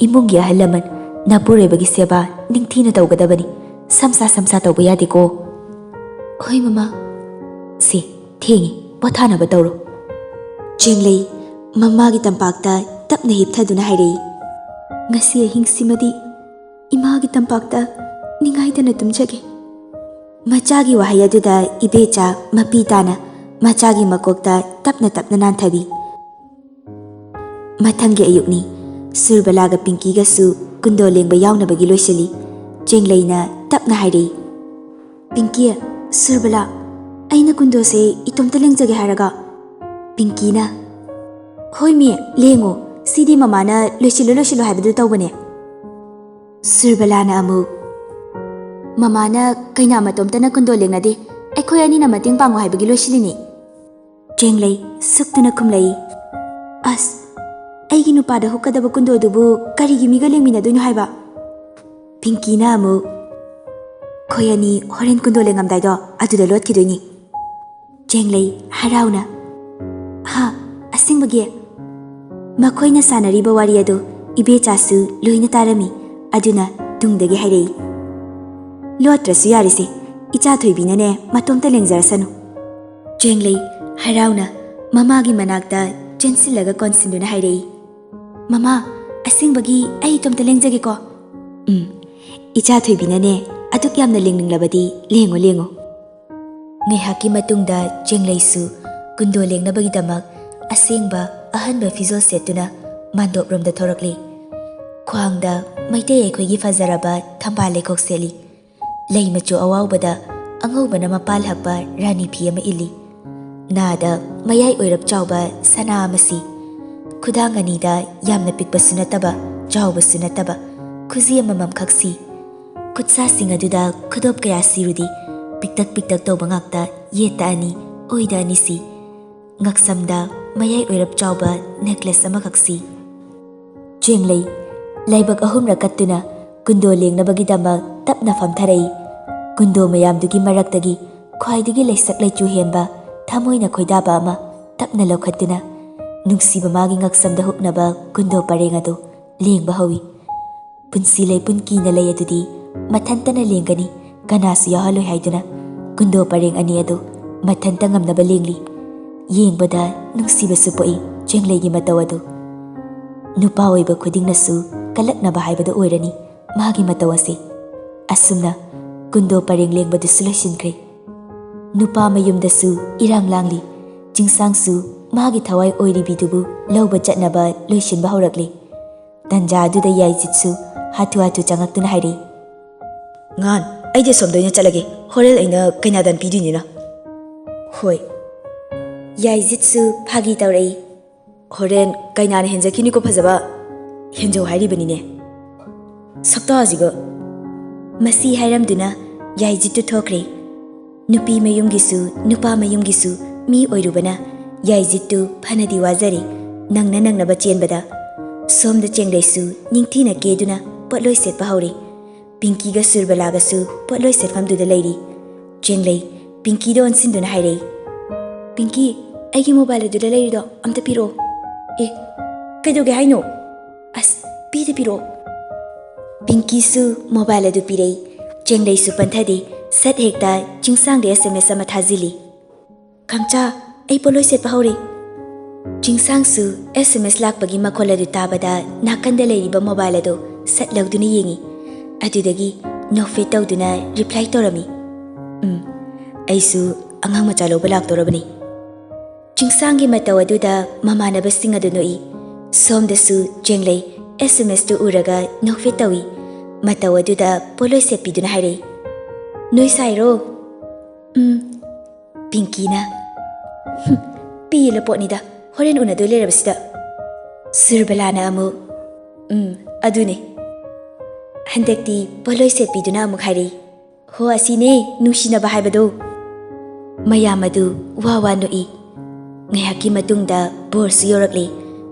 ꯏꯃꯨꯡꯒꯤ ꯑꯍꯜ ꯂꯃꯟ ꯅꯄꯨꯔꯣꯏꯕꯒꯤ ꯁꯦꯕꯥ ꯅꯤꯡꯊꯤꯅ ꯇꯧꯒꯗꯕꯅꯤ ꯁꯝꯁꯥ ꯁꯝꯁꯥ ꯇꯧꯕ ꯌꯥꯗꯦꯀꯣ ꯍꯣꯏ ꯃꯃꯥ ꯁꯤ ꯊꯦꯡꯉꯤ ꯄꯣꯊꯥꯅꯕ ꯇꯧꯔꯣ ꯆꯦꯡꯂꯩ ꯃꯃꯥꯒꯤ ꯇꯝꯄꯥꯛꯇ ꯇꯞꯅ ꯍꯤꯞꯊꯗꯨꯅ ꯍꯥꯏꯔꯛꯏ ꯉꯁꯤ ꯑꯍꯤꯡꯁꯤꯃꯗꯤ ꯏꯃꯥꯒꯤ ꯇꯝꯄꯥꯛꯇ ꯅꯤꯡꯉꯥꯏꯗꯅ ꯇꯨꯝꯖꯒꯦ ꯃꯆꯥꯒꯤ ꯋꯥꯍꯩ ꯑꯗꯨꯗ ꯏꯕꯦꯆꯥ ꯃꯄꯤ ꯇꯥꯅ ꯃꯆꯥꯒꯤ ꯃꯀꯣꯛꯇ ꯇꯞꯅ ꯇꯞꯅ ꯅꯥꯟꯊꯕꯤ ꯃꯊꯪꯒꯤ ꯑꯌꯨꯛꯅꯤ ꯁꯨꯔꯕꯂꯥꯒ ꯄꯤꯡꯀꯤꯒꯁꯨ ꯀꯨꯟꯗꯣ ꯂꯦꯡꯕ ꯌꯥꯎꯅꯕꯒꯤ ꯂꯣꯏꯁꯤꯜꯂꯤ ꯆꯦꯡꯂꯩꯅ ꯇꯞꯅ ꯍꯥꯏꯔꯛꯏ ꯄꯤꯡꯀꯤ ꯁꯨꯔꯕꯂꯥ ꯑꯩꯅ ꯀꯨꯟꯗꯣꯁꯦ ꯏꯇꯣꯝꯇ ꯂꯦꯡꯖꯒꯦ ꯍꯥꯏꯔꯒ ꯄꯤꯡꯀꯤꯅ ꯍꯣꯏ ꯃꯤ ꯂꯦꯡꯉꯣ ꯁꯤꯗꯤ ꯃꯃꯥꯅ ꯂꯣꯏꯁꯤꯜꯂꯣ ꯍꯥꯏꯕꯗꯨ ꯇꯧꯕꯅꯦ ꯁꯨꯔꯕꯂꯥꯅ ꯑꯃꯨꯛ ꯃꯃꯥꯅ ꯀꯩꯅꯥ ꯃꯇꯣꯝꯇꯅ ꯀꯨꯟꯗꯣ ꯂꯦꯡꯅꯗꯦ ꯑꯩꯈꯣꯏ ꯑꯅꯤꯅ ꯃꯇꯦꯡ ꯄꯥꯡꯉꯣ ꯍꯥꯏꯕꯒꯤ ꯂꯣꯏꯁꯤꯜꯂꯤꯅꯤ ꯆꯦꯡꯂꯩ ꯁꯨꯛꯇꯨꯅ ꯈꯨꯝꯂꯛꯏ ꯑꯁ ꯑꯩꯒꯤ ꯅꯨꯄꯥꯗ ꯍꯨꯛꯀꯗꯕ ꯀꯨꯟꯗꯣꯗꯨꯕꯨ ꯀꯔꯤꯒꯤ ꯃꯤꯒ ꯂꯦꯡꯃꯤꯟꯅꯗꯣꯏꯅꯣ ꯍꯥꯏꯕ ꯄꯤꯡꯀꯤꯅ ꯑꯃꯨꯛ ꯈꯣꯏ ꯑꯅꯤ ꯍꯣꯔꯦꯟ ꯀꯨꯟꯗꯣ ꯂꯦꯡꯉꯝꯗꯥꯏꯗꯣ ꯑꯗꯨꯗ ꯂꯣꯠꯈꯤꯗꯣꯏꯅꯤ ꯆꯦꯡꯂꯩ ꯍꯔꯥꯎꯅ ꯍꯥ ꯑꯁꯦꯡꯕꯒꯤ ꯃꯈꯣꯏꯅ ꯁꯥꯟꯅꯔꯤꯕ ꯋꯥꯔꯤ ꯑꯗꯨ ꯏꯕꯦꯆꯥꯁꯨ ꯂꯣꯏꯅ ꯇꯥꯔꯝꯃꯤ ꯑꯗꯨꯅ ꯇꯨꯡꯗꯒꯤ ꯍꯥꯏꯔꯛꯏ ꯂꯣꯠꯇ꯭ꯔꯁꯨ ꯌꯥꯔꯤꯁꯦ ꯏꯆꯥ ꯊꯣꯏꯕꯤꯅꯅꯦ ꯃꯇꯣꯝꯇ ꯂꯦꯡꯖꯔꯁꯅꯨ ꯆꯦꯡꯂꯩ ꯍꯔꯥꯎꯅ ꯃꯃꯥꯒꯤ ꯃꯅꯥꯛꯇ ꯆꯦꯟꯁꯤꯜꯂꯒ ꯀꯣꯟꯁꯤꯟꯗꯨꯅ ꯍꯥꯏꯔꯛꯏ ꯃꯃꯥ ꯑꯁꯦꯡꯕꯒꯤ ꯑꯩ ꯏꯇꯣꯝꯇ ꯂꯦꯡꯖꯒꯦꯀꯣ ꯏꯆꯥ ꯊꯣꯏꯕꯤꯅꯅꯦ ꯑꯗꯨꯛ ꯌꯥꯝꯅ ꯂꯦꯡꯅꯤꯡꯂꯕꯗꯤ ꯂꯦꯡꯉꯣ ꯉꯥꯏꯍꯥꯛꯀꯤ ꯃꯇꯨꯡꯗ ꯆꯦꯡꯂꯩꯁꯨ ꯀꯨꯟꯗꯣ ꯂꯦꯡꯅꯕꯒꯤꯗꯃꯛ ꯑꯁꯦꯡꯕ ꯑꯍꯟꯕ ꯐꯤꯖꯣꯜ ꯁꯦꯠꯇꯨꯅ ꯃꯥꯟꯗꯣꯞꯔꯣꯝꯗ ꯊꯣꯔꯛꯂꯤ ꯈ꯭ꯋꯥꯡꯗ ꯃꯩꯇꯩ ꯑꯩꯈꯣꯏꯒꯤ ꯐꯖꯔꯕ ꯊꯝꯕꯥꯜ ꯂꯩꯈꯣꯛ ꯁꯦꯠꯂꯤ ꯂꯩ ꯃꯆꯨ ꯑꯋꯥꯎꯕꯗ ꯑꯉꯧꯕꯅ ꯃꯄꯥꯜ ꯍꯛꯄ ꯔꯥꯅꯤ ꯐꯤ ꯑꯃ ꯏꯜꯂꯤ ꯅꯥꯗ ꯃꯌꯥꯏ ꯑꯣꯏꯔꯞ ꯆꯥꯎꯕ ꯁꯅꯥ ꯑꯃꯁꯤ ꯈꯨꯗꯥꯡ ꯑꯅꯤꯗ ꯌꯥꯝꯅ ꯄꯤꯛꯄꯁꯨ ꯅꯠꯇꯕ ꯆꯥꯎꯕꯁꯨ ꯅꯠꯇꯕ ꯈꯨꯖꯤ ꯑꯃꯃꯝꯈꯛ ꯁꯤ ꯈꯨꯠꯁꯥꯁꯤꯡ ꯑꯗꯨꯗ ꯈꯨꯗꯣꯞ ꯀꯌꯥ ꯁꯤꯔꯨꯗꯤ ꯄꯤꯛꯇꯛ ꯇꯧꯕ ꯉꯥꯛꯇ ꯌꯦꯠꯇ ꯑꯅꯤ ꯑꯣꯏꯗ ꯑꯅꯤ ꯁꯤ ꯉꯛꯁꯝꯗ ꯃꯌꯥꯏ ꯑꯣꯏꯔꯞ ꯆꯥꯎꯕ ꯅꯦꯛꯂꯦꯁ ꯑꯃꯈꯛ ꯁꯤ ꯆꯦꯡꯂꯩ ꯂꯥꯏꯕꯛ ꯑꯍꯨꯝꯔꯛ ꯀꯠꯇꯨꯅ ꯀꯨꯟꯗꯣ ꯂꯦꯡꯅꯕꯒꯤꯗꯃꯛ ꯇꯞꯅ ꯐꯝꯊꯔꯛꯏ ꯀꯨꯟꯗꯣ ꯃꯌꯥꯝꯗꯨꯒꯤ ꯃꯔꯛꯇꯒꯤ ꯈ꯭ꯋꯥꯏꯗꯒꯤ ꯂꯩꯁꯛ ꯂꯩꯆꯨ ꯍꯦꯟꯕ ꯊꯃꯣꯏꯅ ꯈꯣꯏꯗꯥꯕ ꯑꯃ ꯇꯞꯅ ꯂꯧꯈꯠꯇꯨꯅ ꯅꯨꯡꯁꯤꯕ ꯃꯥꯒꯤ ꯉꯛꯁꯝꯗ ꯍꯨꯛꯅꯕ ꯀꯨꯟꯗꯣ ꯄꯔꯦꯡ ꯑꯗꯨ ꯂꯦꯡꯕ ꯍꯧꯏ ꯄꯨꯟꯁꯤ ꯂꯩꯄꯨꯟ ꯀꯤꯅ ꯂꯩ ꯑꯗꯨꯗꯤ ꯃꯊꯟꯇꯅ ꯂꯦꯡꯒꯅꯤ ꯀꯅꯥꯁꯨ ꯌꯥꯎꯍꯜꯂꯣꯏ ꯍꯥꯏꯗꯨꯅ ꯀꯨꯟꯗꯣ ꯄꯔꯦꯡ ꯑꯅꯤ ꯑꯗꯨ ꯃꯊꯟꯇ ꯉꯝꯅꯕ ꯂꯦꯡꯂꯤ ꯌꯦꯡꯕꯗ ꯅꯨꯡꯁꯤꯕꯁꯨ ꯄꯣꯛꯏ ꯆꯦꯡꯂꯩꯒꯤ ꯃꯇꯧ ꯑꯗꯨ ꯅꯨꯄꯥ ꯑꯣꯏꯕ ꯈꯨꯗꯤꯡꯅꯁꯨ ꯀꯜꯂꯛꯅꯕ ꯍꯥꯏꯕꯗꯨ ꯑꯣꯏꯔꯅꯤ ꯃꯥꯒꯤ ꯃꯇꯧ ꯑꯁꯤ ꯑꯁꯨꯝꯅ ꯀꯨꯟꯗꯣ ꯄꯔꯦꯡ ꯂꯦꯡꯕꯗꯨꯁꯨ ꯂꯣꯏꯁꯤꯟꯈ꯭ꯔꯦ ꯅꯨꯄꯥ ꯃꯌꯨꯝꯗꯁꯨ ꯏꯔꯥꯡ ꯂꯥꯡꯂꯤ ꯆꯤꯡꯁꯥꯡꯁꯨ ꯃꯥꯒꯤ ꯊꯋꯥꯏ ꯑꯣꯏꯔꯤꯕꯤꯗꯨꯕꯨ ꯂꯧꯕ ꯆꯠꯅꯕ ꯂꯣꯏꯁꯤꯟꯕ ꯍꯧꯔꯛꯂꯤ ꯇꯟꯖꯥ ꯑꯗꯨꯗ ꯌꯥꯏꯖꯤꯠꯁꯨ ꯍꯥꯊꯨ ꯍꯥꯊꯨ ꯆꯪꯉꯛꯇꯨꯅ ꯍꯥꯏꯔꯤ ngan aide somdoina chalage horel aina kainadan pidinina ꯍꯣꯏ ꯌꯥꯏꯖꯤꯠꯁꯨ ꯐꯥꯒꯤ ꯇꯧꯔꯛꯏ horel kainana henjakini ko phajaba henjau hairibani saktajiga ꯃꯁꯤ ꯍꯥꯏꯔꯝꯗꯨꯅ ꯌꯥꯏꯖꯤꯠꯇꯨ ꯊꯣꯛꯈ꯭ꯔꯦ ꯅꯨꯄꯤ ꯃꯌꯨꯝꯒꯤꯁꯨ ꯅꯨꯄꯥ ꯃꯌꯨꯝꯒꯤꯁꯨ ꯃꯤ ꯑꯣꯏꯔꯨꯕꯅ ꯌꯥꯏꯖꯤꯠꯇꯨ ꯐꯅꯗꯤ ꯋꯥꯖꯔꯤ ꯅꯪꯅ ꯅꯪꯅꯕ ꯆꯦꯟꯕꯗ ꯁꯣꯝꯗ ꯆꯦꯡꯂꯩꯁꯨ ꯅꯤꯡꯊꯤꯅ ꯀꯦꯗꯨꯅ ꯄꯣꯠꯂꯣꯏ ꯁꯦꯠꯄ ꯍꯧꯔꯤ ꯄꯤꯡꯀꯤꯒ ꯁꯨꯔꯕꯂꯥꯒꯁꯨ ꯄꯣꯠꯂꯣꯏ ꯁꯦꯠꯐꯝꯗꯨꯗ ꯂꯩꯔꯤ ꯆꯦꯡꯂꯩ ꯄꯤꯡꯀꯤꯗ ꯑꯣꯟꯁꯤꯟꯗꯨꯅ ꯍꯥꯏꯔꯛꯏ ꯄꯤꯡꯀꯤ ꯑꯩꯒꯤ ꯃꯣꯕꯥꯏꯜ ꯑꯗꯨꯗ ꯂꯩꯔꯤꯗꯣ ꯑꯝꯇ ꯄꯤꯔꯛꯑꯣ kaidoge haino ꯑꯁ ꯄꯤꯔꯛꯑꯣ ꯄꯤꯡꯀꯤꯁꯨ ꯃꯣꯕꯥꯏꯜ ꯑꯗꯨ ꯄꯤꯔꯛꯏ ꯆꯦꯡꯂꯩꯁꯨ ꯄꯟꯊꯗꯦ ꯁꯠ ꯍꯦꯛꯇ ꯆꯤꯡꯁꯥꯡꯗ SMS ꯑꯃ ꯊꯥꯖꯤꯜꯂꯤ ꯈꯝꯆꯥ ꯑꯩ ꯄꯣꯠꯂꯣꯏ ꯁꯦꯠꯄ ꯍꯧꯔꯦ ꯆꯤꯡꯁꯥꯡꯁꯨ SMS ꯂꯥꯛꯄꯒꯤ ꯃꯈꯣꯜ ꯑꯗꯨ ꯇꯥꯕꯗ ꯅꯥꯀꯟꯗ ꯂꯩꯔꯤꯕ ꯃꯣꯕꯥꯏꯜ ꯑꯗꯨ ꯁꯠ ꯂꯧꯗꯨꯅ ꯌꯦꯡꯉꯤ ꯑꯗꯨꯗꯒꯤ ꯅꯣꯛꯐꯦꯠ ꯇꯧꯗꯨꯅ ꯔꯤꯄ꯭ꯂꯥꯏ ꯇꯧꯔꯝꯃꯤ ꯑꯩꯁꯨ ꯑꯉꯥꯡ ꯃꯆꯥ ꯂꯧꯕ ꯂꯥꯛꯇꯧꯔꯕꯅꯤ ꯆꯤꯡꯁꯥꯡꯒꯤ ꯃꯇꯧ ꯑꯗꯨꯗ ꯃꯃꯥꯟꯅꯕꯁꯤꯡ ꯑꯗꯨ ꯅꯣꯛꯏ ꯁꯣꯝꯗꯁꯨ ꯆꯦꯡꯂꯩ SMS ꯇꯨ ꯎꯔꯒ ꯅꯣꯛꯐꯦꯠ ꯇꯧꯏ ꯃꯇꯧ ꯑꯗꯨꯗ ꯄꯣꯠꯂꯣꯏ ꯁꯦꯠꯄꯤꯗꯨꯅ ꯍꯥꯏꯔꯛꯏ ꯅꯣꯏ ꯁꯥꯏꯔꯣ ꯄꯤꯡꯀꯤꯅ ꯄꯤꯌꯦꯂ ꯄꯣꯠꯅꯤꯗ ꯍꯣꯔꯦꯟ ꯎꯅꯗꯣꯏ ꯂꯩꯔꯕꯁꯤꯗ ꯁꯨꯔꯕꯂꯥꯅ ꯑꯃꯨꯛ ꯑꯗꯨꯅꯦ ꯍꯟꯗꯛꯇꯤ ꯄꯣꯠꯂꯣꯏ ꯁꯦꯠꯄꯤꯗꯨꯅ ꯑꯃꯨꯛ ꯍꯥꯏꯔꯛꯏ ꯍꯣ ꯑꯁꯤꯅꯦ ꯅꯨꯡꯁꯤꯅꯕ ꯍꯥꯏꯕꯗꯣ ꯃꯌꯥꯝ ꯑꯗꯨ ꯋꯥ ꯋꯥ ꯅꯣꯛꯏ ꯉꯥꯏꯍꯥꯛꯀꯤ ꯃꯇꯨꯡꯗ ꯕꯣꯔꯁꯨ ꯌꯧꯔꯛꯂꯦ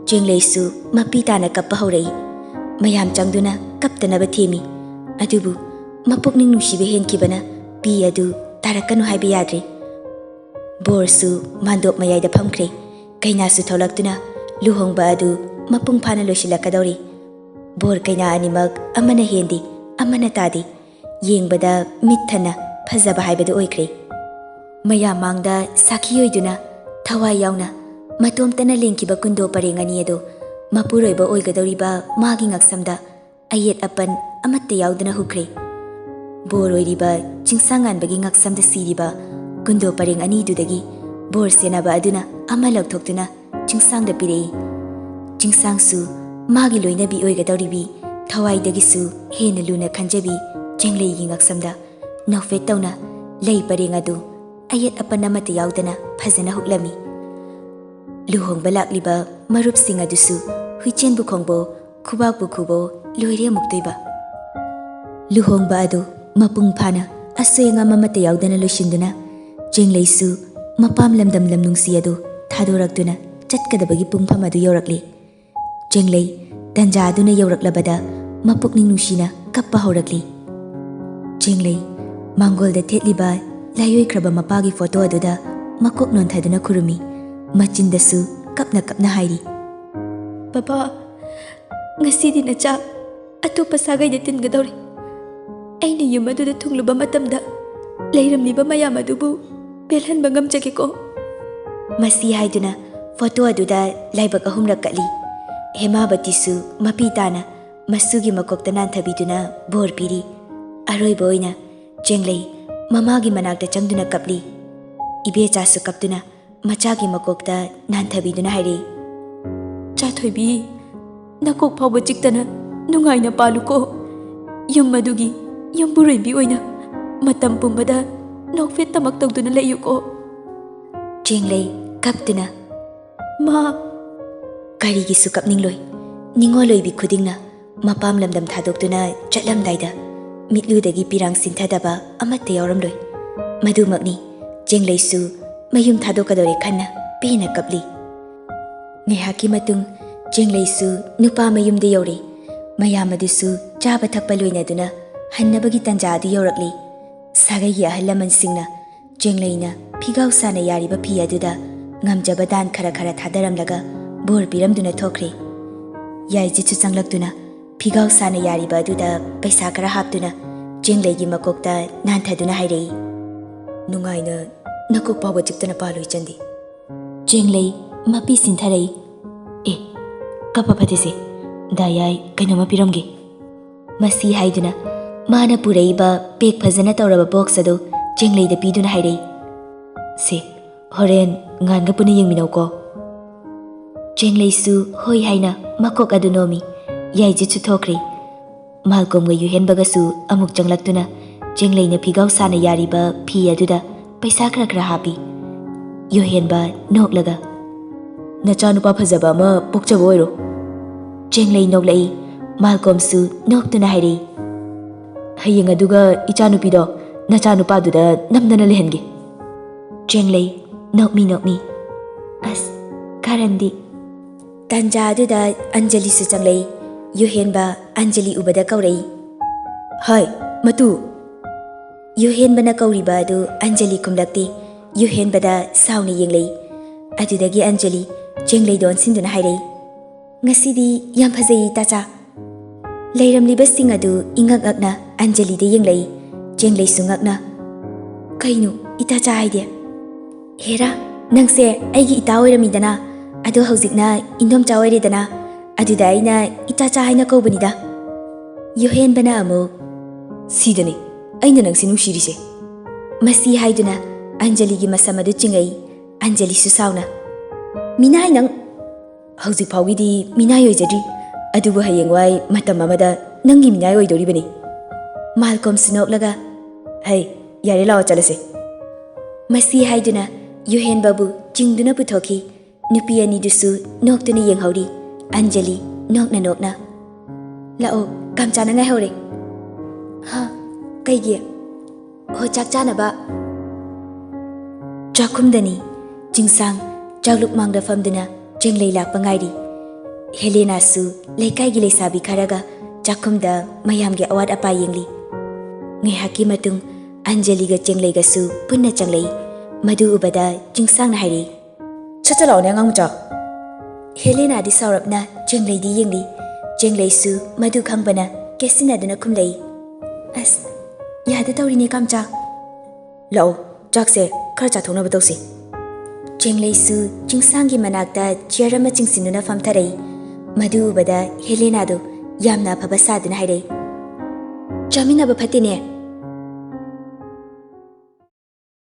ꯆꯦꯡꯂꯩꯁꯨ ꯃꯄꯤ ꯇꯥꯅ ꯀꯞꯄ ꯍꯧꯔꯛꯏ ꯃꯌꯥꯝ ꯆꯪꯗꯨꯅ ꯀꯞꯇꯅꯕ ꯊꯦꯝꯃꯤ ꯑꯗꯨꯕꯨ ꯃꯄꯨꯛꯅꯤꯡ ꯅꯨꯡꯁꯤꯕ ꯍꯦꯟꯈꯤꯕꯅ ꯄꯤ ꯑꯗꯨ ꯇꯥꯔꯛꯀꯅꯨ ꯍꯥꯏꯕ ꯌꯥꯗ꯭ꯔꯦ ꯕꯣꯔꯁꯨ ꯃꯥꯟꯗꯣꯞ ꯃꯌꯥꯏꯗ ꯐꯝꯈ꯭ꯔꯦ ꯀꯩꯅꯥꯁꯨ ꯊꯣꯛꯂꯛꯇꯨꯅ ꯂꯨꯍꯣꯡꯕ ꯑꯗꯨ ꯃꯄꯨꯡ ꯐꯥꯅ ꯂꯣꯏꯁꯤꯜꯂꯛꯀꯗꯧꯔꯤ ꯕꯣꯔ ꯀꯩꯅꯥ ꯑꯅꯤꯃꯛ ꯑꯃꯅ ꯍꯦꯟꯗꯦ ꯑꯃꯅ ꯇꯥꯗꯦ ꯌꯦꯡꯕꯗ ꯃꯤꯠ ꯊꯟꯅ ꯐꯖꯕ ꯍꯥꯏꯕꯗꯨ ꯑꯣꯏꯈ꯭ꯔꯦ ꯃꯌꯥꯝ ꯃꯥꯡꯗ ꯁꯥꯈꯤ ꯑꯣꯏꯗꯨꯅ ꯊꯋꯥꯏ ꯌꯥꯎꯅ ꯃꯇꯣꯝꯇꯅ ꯂꯦꯡꯈꯤꯕ ꯀꯨꯟꯗꯣ ꯄꯔꯦꯡ ꯑꯅꯤ ꯑꯗꯨ ꯃꯄꯨꯔꯣꯏꯕ ꯑꯣꯏꯒꯗꯧꯔꯤꯕ ꯃꯥꯒꯤ ꯉꯛꯁꯝꯗ ꯑꯌꯦꯠ ꯑꯄꯟ ꯑꯃꯠꯇ ꯌꯥꯎꯗꯅ ꯍꯨꯈ꯭ꯔꯦ ꯕꯣꯔ ꯑꯣꯏꯔꯤꯕ ꯆꯤꯡꯁꯥꯡꯉꯥꯟꯕꯒꯤ ꯉꯛꯁꯝꯗ ꯁꯤꯔꯤꯕ ꯀꯨꯟꯗꯣ ꯄꯔꯦꯡ ꯑꯅꯤꯗꯨꯗꯒꯤ ꯕꯣꯔ ꯁꯦꯟꯅꯕ ꯑꯗꯨꯅ ꯑꯃ ꯂꯧꯊꯣꯛꯇꯨꯅ ꯆꯤꯡꯁꯥꯡꯗ ꯄꯤꯔꯛꯏ ꯆꯤꯡꯁꯥꯡꯁꯨ ꯃꯥꯒꯤ ꯂꯣꯏꯅꯕꯤ ꯑꯣꯏꯒꯗꯧꯔꯤꯕꯤ ꯊꯋꯥꯏꯗꯒꯤꯁꯨ ꯍꯦꯟꯅ ꯂꯨꯅ ꯈꯟꯖꯕꯤ ꯆꯦꯡꯂꯩꯒꯤ ꯉꯛꯁꯝꯗ ꯅꯣꯛꯐꯦꯠ ꯇꯧꯅ ꯂꯩ ꯄꯔꯦꯡ ꯑꯗꯨ ꯑꯌꯦꯠ ꯑꯄꯟ ꯑꯃꯠꯇ ꯌꯥꯎꯗꯅ ꯐꯖꯅ ꯍꯨꯛꯂꯝꯃꯤ ꯂꯨꯍꯣꯡꯕ ꯂꯥꯛꯂꯤꯕ ꯃꯔꯨꯞꯁꯤꯡ ꯑꯗꯨꯁꯨ ꯍꯨꯏꯆꯦꯟꯕꯨ ꯈꯣꯡꯕꯣ ꯈꯨꯕꯥꯛꯄꯨ ꯈꯨꯕꯣ ꯂꯣꯏꯔꯦ ꯑꯃꯨꯛꯇꯣꯏꯕ ꯂꯨꯍꯣꯡꯕ ꯑꯗꯨ ꯃꯄꯨꯡ ꯐꯥꯅ ꯑꯁꯣꯏ ꯑꯉꯥꯝ ꯑꯃꯠꯇ ꯌꯥꯎꯗꯅ ꯂꯣꯏꯁꯤꯟꯗꯨꯅ ꯆꯦꯡꯂꯩꯁꯨ ꯃꯄꯥꯝ ꯂꯝꯗꯝ ꯂꯝꯅꯨꯡꯁꯤ ꯑꯗꯨ ꯊꯥꯗꯣꯔꯛꯇꯨꯅ ꯆꯠꯀꯗꯕꯒꯤ ꯄꯨꯡꯐꯝ ꯑꯗꯨ ꯌꯧꯔꯛꯂꯤ ꯆꯦꯡꯂꯩ ꯇꯟꯖꯥ ꯑꯗꯨꯅ ꯌꯧꯔꯛꯂꯕꯗ ꯃꯄꯨꯛꯅꯤꯡ ꯅꯨꯡꯁꯤꯅ ꯀꯞꯄ ꯍꯧꯔꯛꯂꯤ ꯆꯦꯡꯂꯩ ꯃꯥꯡꯒꯣꯜꯗ ꯊꯦꯠꯂꯤꯕ ꯂꯥꯏꯑꯣꯏꯈ꯭ꯔꯕ ꯃꯄꯥꯒꯤ ꯐꯣꯇꯣ ꯑꯗꯨꯗ ꯃꯀꯣꯛ ꯅꯣꯟꯊꯗꯨꯅ ꯈꯨꯔꯨꯝꯃꯤ ꯃꯆꯤꯟꯗꯁꯨ ꯀꯞꯅ ꯀꯞꯅ ꯍꯥꯏꯔꯤ ꯕꯕꯥ ꯉꯁꯤꯗꯤ ꯅꯆꯥ ꯑꯇꯣꯞꯄ ꯁꯥꯒꯩꯗ ꯇꯤꯟꯒꯗꯧꯔꯤ ꯑꯩꯅ ꯌꯨꯝ ꯑꯗꯨꯗ ꯊꯨꯡꯂꯨꯕ ꯃꯇꯝꯗ ꯂꯩꯔꯝꯂꯤꯕ ꯃꯌꯥꯝ ꯑꯗꯨꯕꯨ ꯄꯦꯜꯍꯟꯕ ꯉꯝꯖꯒꯦꯀꯣ ꯃꯁꯤ ꯍꯥꯏꯗꯨꯅ ꯐꯣꯇꯣ ꯑꯗꯨꯗ ꯂꯥꯏꯕꯛ 3 ꯀꯠꯂꯤ ꯍꯦꯃꯥꯕꯇꯤꯁꯨ ꯃꯄꯤ ꯇꯥꯅ ꯃꯁꯨꯒꯤ ꯃꯀꯣꯛꯇ ꯅꯥꯟꯊꯕꯤꯗꯨꯅ ꯕꯣꯔ ꯄꯤꯔꯤ ꯑꯔꯣꯏꯕ ꯑꯣꯏꯅ ꯆꯦꯡꯂꯩ ꯃꯃꯥꯒꯤ ꯃꯅꯥꯛꯇ ꯆꯪꯗꯨꯅ ꯀꯞꯂꯤ ꯏꯕꯦꯆꯥꯁꯨ ꯀꯞꯇꯨꯅ ꯃꯆꯥꯒꯤ ꯃꯀꯣꯛꯇ ꯅꯥꯟꯊꯕꯤꯗꯨꯅ ꯍꯥꯏꯔꯤ ꯆꯥꯊꯣꯏꯕꯤ ꯅꯀꯣꯛ ꯐꯥꯎꯕ ꯆꯤꯛꯇꯅ ꯅꯨꯡꯉꯥꯏꯅ ꯄꯥꯜꯂꯨꯀꯣ ꯌꯨꯝ ꯑꯗꯨꯒꯤ ꯌꯨꯝꯕꯨꯔꯦꯝꯕꯤ ꯑꯣꯏꯅ ꯃꯇꯝ ꯄꯨꯝꯕꯗ ꯅꯣꯛꯐꯦꯠ ꯇꯃꯛ ꯇꯧꯗꯨꯅ ꯂꯩꯌꯨꯀꯣ ꯆꯦꯡꯂꯩ ꯀꯞꯇꯨꯅ ꯃꯥ ꯀꯔꯤꯒꯤꯁꯨ ꯀꯞꯅꯤꯡꯂꯣꯏ ꯅꯤꯡꯉꯣꯜꯂꯣꯏꯕꯤ ꯈꯨꯗꯤꯡꯅ ꯃꯄꯥꯝ ꯂꯝꯗꯝ ꯊꯥꯗꯣꯛꯇꯨꯅ ꯆꯠꯂꯝꯗꯥꯏꯗ ꯃꯤꯠꯂꯨꯗꯒꯤ ꯄꯤꯔꯥꯡ ꯁꯤꯟꯊꯗꯕ ꯑꯃꯠꯇ ꯌꯥꯎꯔꯝꯂꯣꯏ ꯃꯗꯨꯃꯛꯅꯤ ꯆꯦꯡꯂꯩꯁꯨ ꯃꯌꯨꯝ ꯊꯥꯗꯣꯛꯀꯗꯧꯔꯦ ꯈꯟꯅ ꯄꯦꯟꯅ ꯀꯞꯂꯤ ꯉꯥꯏꯍꯥꯛꯀꯤ ꯃꯇꯨꯡ ꯆꯦꯡꯂꯩꯁꯨ ꯅꯨꯄꯥ ꯃꯌꯨꯝꯗ ꯌꯧꯔꯦ ꯃꯌꯥꯝ ꯑꯗꯨꯁꯨ ꯆꯥꯕ ꯊꯛꯄ ꯂꯣꯏꯅꯗꯨꯅ ꯍꯟꯅꯕꯒꯤ ꯇꯟꯖꯥ ꯑꯗꯨ ꯌꯧꯔꯛꯂꯤ ꯁꯥꯒꯩꯒꯤ ꯑꯍꯜ ꯂꯃꯟꯁꯤꯡꯅ ꯆꯦꯡꯂꯩꯅ ꯐꯤꯒꯥꯎ ꯁꯥꯅ ꯌꯥꯔꯤꯕ ꯐꯤ ꯑꯗꯨꯗ ꯉꯝꯖꯕ ꯗꯥꯟ ꯈꯔ ꯈꯔ ꯊꯥꯗꯔꯝꯂꯒ ꯕꯣꯔ ꯄꯤꯔꯝꯗꯨꯅ ꯊꯣꯛꯈ꯭ꯔꯦ ꯌꯥꯏꯖꯤꯠꯁꯨ ꯆꯪꯂꯛꯇꯨꯅ ꯐꯤꯒꯥꯎ ꯁꯥꯅ ꯌꯥꯔꯤꯕ ꯑꯗꯨꯗ ꯄꯩꯁꯥ ꯈꯔ ꯍꯥꯞꯇꯨꯅ ꯆꯦꯡꯂꯩꯒꯤ ꯃꯀꯣꯛꯇ ꯅꯥꯟꯊꯗꯨꯅ ꯍꯥꯏꯔꯛꯏ ꯅꯨꯡꯉꯥꯏꯅ ꯅꯀꯣꯛ ꯐꯥꯎꯕ ꯆꯤꯛꯇꯅ ꯄꯥꯜꯂꯣꯏ ꯆꯟꯗꯤ ꯆꯦꯡꯂꯩ ꯃꯄꯤ ꯁꯤꯟꯊꯔꯛꯏ ꯀꯞꯄ ꯐꯠꯇꯦꯁꯦ ꯗꯥꯌꯥꯏ ꯀꯩꯅꯣꯝꯃ ꯄꯤꯔꯝꯒꯦ ꯃꯁꯤ ꯍꯥꯏꯗꯨꯅ ꯃꯥꯅ ꯄꯨꯔꯛꯏꯕ ꯄꯦꯛ ꯐꯖꯅ ꯇꯧꯔꯕ ꯕꯣꯛꯁ ꯑꯗꯨ ꯆꯦꯡꯂꯩꯗ ꯄꯤꯗꯨꯅ ꯍꯥꯏꯔꯛꯏ ꯁꯦ ꯍꯣꯔꯦꯟ ꯉꯥꯟꯒ ꯄꯨꯟꯅ ꯌꯦꯡꯃꯤꯟꯅꯧꯀꯣ ꯆꯦꯡꯂꯩꯁꯨ ꯍꯣꯏ ꯍꯥꯏꯅ ꯃꯀꯣꯛ ꯑꯗꯨ ꯅꯣꯝꯃꯤ ꯌꯥꯏꯖꯤꯠꯁꯨ ꯊꯣꯛꯈ꯭ꯔꯦ Malcolmga Yuhenbagasu amuk changlaktuna Jenglei Pigau Sana Yariba Pi aduda paisa khara khara hapi. Yuhenba noklaga Nachanupa fazaba ama pokchaba oiro. Jenglei noklai Malcolm su noktuna hairi. Hayeng aduga ichanupido nachanupaduda namdana lehenge. Jenglei nokmi. As karandi. Tanja aduda Anjali su changlei. Yuhenba Anjali ubada kaurai. Hai, matu. Yuhenbana kauriba adu Anjali kumlakti. Yuhenbada sauni yenglei. Adudagi Anjali Jenglei don sinduna hairei. Ngasidi yam phajai tacha. Leiramlibasing adu ingak-ngakna Anjali de yenglei. Jenglei su ngakna. Kainu itacha haide. Hera nangse aigi ita oiramidana. Adu haujikna indom chaoiredana. Aduda aina itacha haina kaubanida. Yuhenbana amuk Sidani, aina nangsi nungsirise. Masi haiduna Anjali gi masam adu chingai. Anjali su sauna. Minai nang Haujik phawgidi minai oijadri. Adubu hayengwai matam amada nangi minai oidoribani. Malcolm sinoklaga. Hey, yare lao chalase. Masi haiduna Yuhenbabu chingduna puthoki. Nupi ani dusu noktuna yenghauri. Anjali nokna. Lao kamchana ngai hore. Ha, kaigi. Ho chakchana ba. Chakumdani Jingsang Chagluk mangda famduna Jenglei lakpa ngairi. Helena su leikaigi leisabi kharaga chakumda mayamgi awad apa yengli. Ngaihaki matung Anjali ga Jenglei ga su punna changlei. Madu ubada Jingsang na hairi. Chachalao ne ngamcha. Helena di saurapna Jenglei di yengli. Jenglei su madu khangbana kesina dana khumlei. As yada tawrini kamcha. Lao, chakse khara chathona batausi. Jenglei su Jingsangi manakta chiarama chingsinuna famtharei. Madu ubada Helena do yamna phaba saduna hairei. Chamina ba phatine